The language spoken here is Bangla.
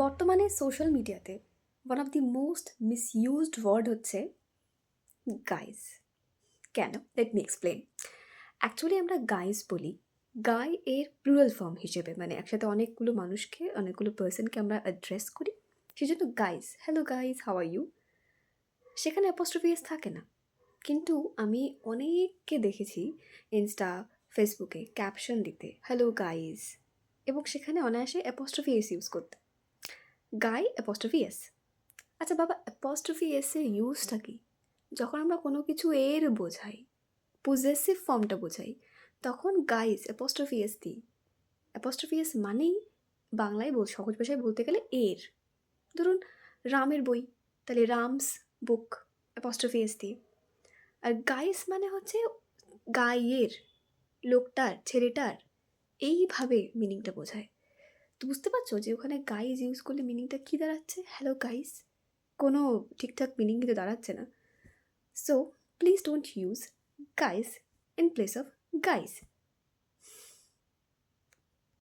বর্তমানে সোশ্যাল মিডিয়াতে one of the most misused word হচ্ছে গাইজ। কেন? Let me explain. অ্যাকচুয়ালি আমরা গাইজ বলি গাই এর প্লুরাল ফর্ম হিসেবে, মানে একসাথে অনেকগুলো মানুষকে, অনেকগুলো পার্সনকে আমরা অ্যাড্রেস করি, সেজন্য guys, hello guys, how are you, সেখানে অ্যাপোস্ট্রফি এস থাকে না। কিন্তু আমি অনেককে দেখেছি ইনস্টা, ফেসবুকে ক্যাপশন দিতে হ্যালো গাইজ, এবং সেখানে অনায়াসে অ্যাপোস্ট্রফি এস ইউজ করতে, গাই অ্যাপোস্ট্রফি এস। আচ্ছা বাবা, অ্যাপস্ট্রফি এসের ইউজটা কি? যখন আমরা কোনো কিছু এর বোঝাই, পজেসিভ ফর্মটা বোঝাই, তখন গাইস অ্যাপস্ট্রফি এস দিই। অ্যাপস্ট্রফি এস মানেই বাংলায় সহজ ভাষায় বলতে গেলে এর। ধরুন রামের বই, তাহলে রামস বুক, অ্যাপস্ট্রফি এস দিই। আর গাইস মানে হচ্ছে গাইয়ের, লোকটার, ছেলেটার, এইভাবে মিনিংটা বোঝায়। তো বুঝতে পারছো যে ওখানে গাইজ ইউজ করলে মিনিংটা কী দাঁড়াচ্ছে? হ্যালো গাইস, কোনো ঠিকঠাক মিনিং কিন্তু দাঁড়াচ্ছে না। So please don't use guys in place of guys.